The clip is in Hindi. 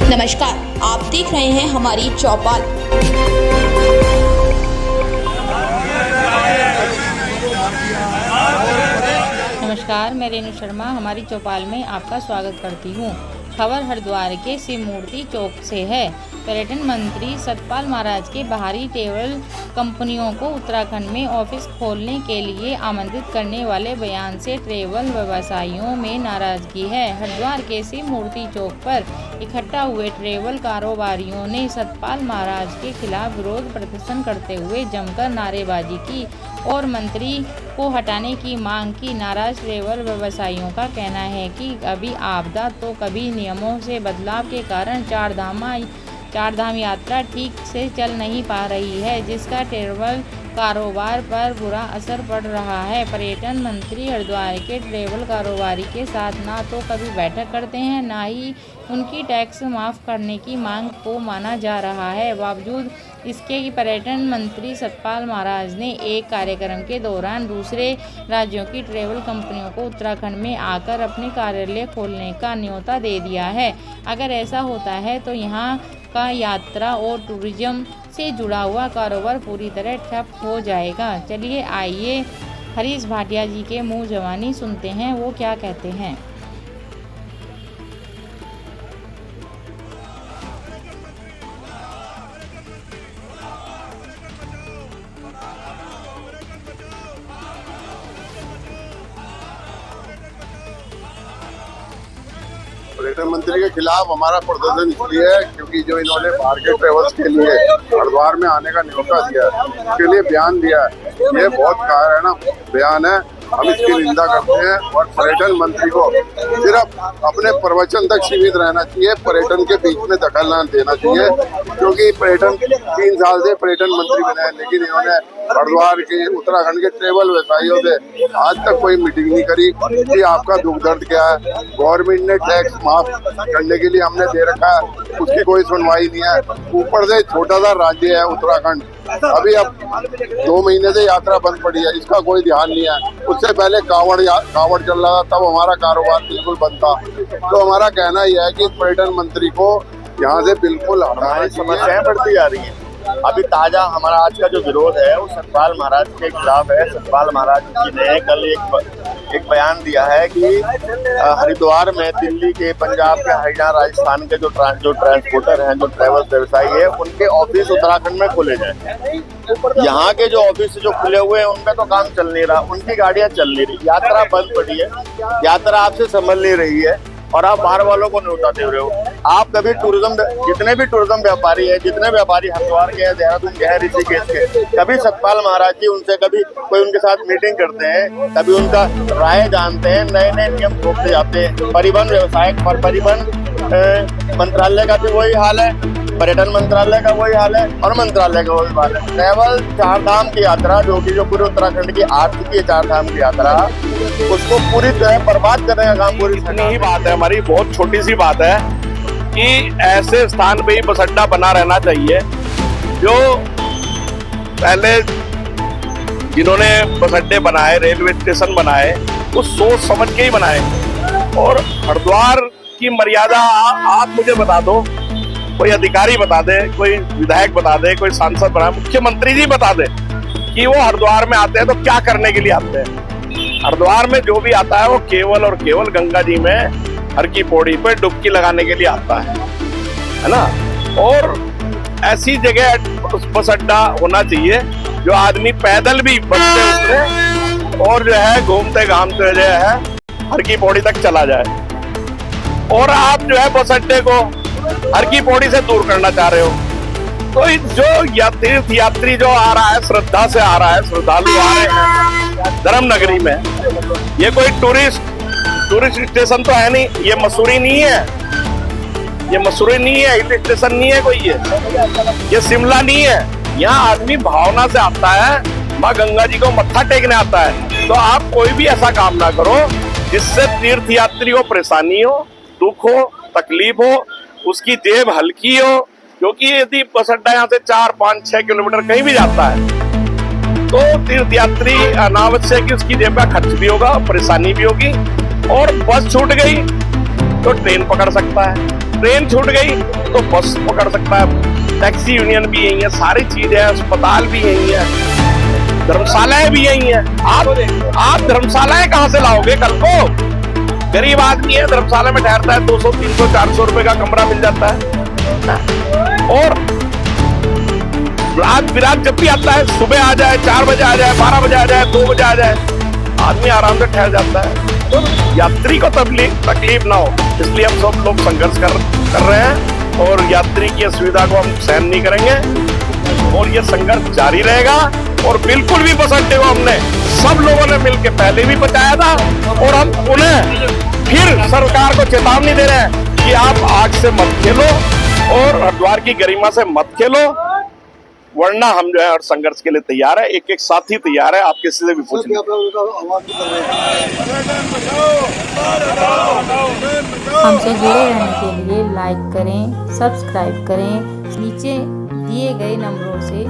नमस्कार, आप देख रहे हैं हमारी चौपाल। नमस्कार, मैं रेणु शर्मा हमारी चौपाल में आपका स्वागत करती हूँ। खबर हरिद्वार के शिव मूर्ति चौक से है। पर्यटन मंत्री सतपाल महाराज के बाहरी ट्रैवल कंपनियों को उत्तराखंड में ऑफिस खोलने के लिए आमंत्रित करने वाले बयान से ट्रैवल व्यवसायियों में नाराजगी है। हरिद्वार के शिव मूर्ति चौक पर इकट्ठा हुए ट्रैवल कारोबारियों ने सतपाल महाराज के खिलाफ विरोध प्रदर्शन करते हुए जमकर नारेबाजी की और मंत्री को हटाने की मांग की। नाराज ट्रैवल व्यवसायियों का कहना है कि कभी आपदा तो कभी नियमों से बदलाव के कारण चारधाम यात्रा ठीक से चल नहीं पा रही है, जिसका ट्रैवल कारोबार पर बुरा असर पड़ रहा है। पर्यटन मंत्री हरिद्वार के ट्रैवल कारोबारी के साथ ना तो कभी बैठक करते हैं, ना ही उनकी टैक्स माफ़ करने की मांग को माना जा रहा है। बावजूद इसके कि पर्यटन मंत्री सतपाल महाराज ने एक कार्यक्रम के दौरान दूसरे राज्यों की ट्रैवल कंपनियों को उत्तराखंड में आकर अपने कार्यालय खोलने का न्योता दे दिया है। अगर ऐसा होता है तो यहाँ का यात्रा और टूरिज्म से जुड़ा हुआ कारोबार पूरी तरह ठप हो जाएगा। चलिए आइए हरीश भाटिया जी के मुँह जवानी सुनते हैं, वो क्या कहते हैं। पर्यटन मंत्री के खिलाफ हमारा प्रदर्शन इसलिए है क्योंकि जो इन्होंने बाहर के ट्रेवल्स के लिए हरिद्वार में आने का न्योता दिया है, उसके लिए बयान दिया है, ये बहुत कायराना बयान है। हम इसकी निंदा करते हैं और पर्यटन मंत्री को सिर्फ अपने प्रवचन तक सीमित रहना चाहिए, पर्यटन के बीच में दखल न देना चाहिए। क्योंकि पर्यटन 3 साल से पर्यटन मंत्री बने हैं, लेकिन इन्होंने हरिद्वार के उत्तराखंड के ट्रेवल व्यवसायियों से आज तक कोई मीटिंग नहीं करी कि आपका दुख दर्द क्या है। गवर्नमेंट ने टैक्स माफ करने के लिए हमने दे रखा है, उसकी कोई सुनवाई नहीं है। ऊपर से छोटा सा राज्य है उत्तराखंड, अभी अब 2 महीने से यात्रा बंद पड़ी है, इसका कोई ध्यान नहीं है। उससे पहले कावड़ चल रहा था, तब हमारा कारोबार बिल्कुल बंद था। तो हमारा कहना यह है कि पर्यटन मंत्री को यहाँ से बिल्कुल हटाना। समस्याएं बढ़ती जा रही हैं। अभी ताजा हमारा आज का जो विरोध है वो सतपाल महाराज के खिलाफ है। सतपाल महाराज जी ने कल एक बयान दिया है कि हरिद्वार में दिल्ली के, पंजाब के, हरियाणा, राजस्थान के जो ट्रांसपोर्टर हैं, जो ट्रैवल व्यवसायी है, उनके ऑफिस उत्तराखंड में खोले जाए। यहाँ के जो ऑफिस जो खुले हुए हैं उनका तो काम चल नहीं रहा, उनकी गाड़ियाँ चल नहीं रही, यात्रा बंद पड़ी है, यात्रा आपसे संभल नहीं रही है और आप बाहर वालों को न्योता दे रहे हो। आप कभी जितने भी टूरिज्म व्यापारी है, जितने व्यापारी हरिद्वार के हैं, देहरादून के हैं, ऋषिकेश के, कभी सतपाल महाराज जी उनसे कभी कोई उनके साथ मीटिंग करते हैं, कभी उनका राय जानते हैं, नए नए नियम थोपते जाते हैं। परिवहन व्यवसाय और परिवहन मंत्रालय का भी वही हाल है, पर्यटन मंत्रालय का वही हाल है और मंत्रालय का वही हाल है। ट्रैवल चारधाम की यात्रा जो पूरे उत्तराखंड की आर्थिक चारधाम की यात्रा, उसको पूरी तरह बर्बाद करने का काम पूरी ही बात है। हमारी बहुत छोटी सी बात है कि ऐसे स्थान पे ही बस अड्डा बना रहना चाहिए। जो पहले जिन्होंने बस अड्डे बनाए, रेलवे स्टेशन बनाए, वो सोच समझ के ही बनाए। और हरिद्वार की मर्यादा आप मुझे बता दो, कोई अधिकारी बता दे, कोई विधायक बता दे, कोई सांसद बता, मुख्यमंत्री जी बता दे कि वो हरिद्वार में आते हैं तो क्या करने के लिए आते हैं। हरिद्वार में जो भी आता है वो केवल और केवल गंगा जी में हर की पौड़ी पे डुबकी लगाने के लिए आता है ना। और ऐसी जगह बस अड्डा होना चाहिए जो आदमी पैदल भी बचते उतरे और जो है घूमते घामते जो है हर की पौड़ी तक चला जाए। और आप जो है बस अड्डे को हर की पौड़ी से दूर करना चाह रहे हो। तो जो तीर्थ यात्री जो आ रहा है, श्रद्धा से आ रहा है, श्रद्धालु आ रहे हैं धर्म नगरी में, ये कोई टूरिस्ट स्टेशन तो है नहीं, ये मसूरी नहीं है, ये मसूरी नहीं है, हिल स्टेशन नहीं है कोई, ये शिमला नहीं है। यहाँ आदमी भावना से आता है, माँ गंगा जी को मत्था टेकने आता है। तो आप कोई भी ऐसा काम ना करो जिससे तीर्थ यात्री को परेशानी हो, दुख हो, तकलीफ हो, उसकी जेब हल्की हो। क्योंकि यदि बस अड्डा यहाँ से 4, 5, 6 किलोमीटर कहीं भी जाता है तो तीर्थ यात्री अनावश्यक उसकी जेब का खर्च भी होगा, परेशानी भी होगी। और बस छूट गई तो ट्रेन पकड़ सकता है, ट्रेन छूट गई तो बस पकड़ सकता है, टैक्सी यूनियन भी यही है, सारी चीजें, अस्पताल भी यही है, धर्मशालाएं भी यही है। आप धर्मशालाएं कहां से लाओगे कल को? गरीब आदमी है, धर्मशाला में ठहरता है, 200 300 400 रुपए का कमरा मिल जाता है। और रात बिरात जब भी आता है, सुबह आ जाए, 4 बजे आ जाए, 12 बजे आ जाए, 2 बजे आ जाए, आदमी आराम से ठहर जाता है। तो यात्री को तकलीफ ना हो, इसलिए हम सब लोग संघर्ष कर रहे हैं और यात्री की असुविधा को हम सहन नहीं करेंगे और ये संघर्ष जारी रहेगा। और बिल्कुल भी बस अड्डे को हमने सब लोगों ने मिलकर पहले भी बचाया था और हम पुनः फिर सरकार को चेतावनी दे रहे हैं कि आप आग से मत खेलो और हरिद्वार की गरिमा से मत खेलो, वरना हम जो है और संघर्ष के लिए तैयार है। एक एक साथी तैयार है, आप किसी से भी पूछ लें। हमसे जुड़े रहने के लिए लाइक करें, सब्सक्राइब करें, नीचे दिए गए नंबरों से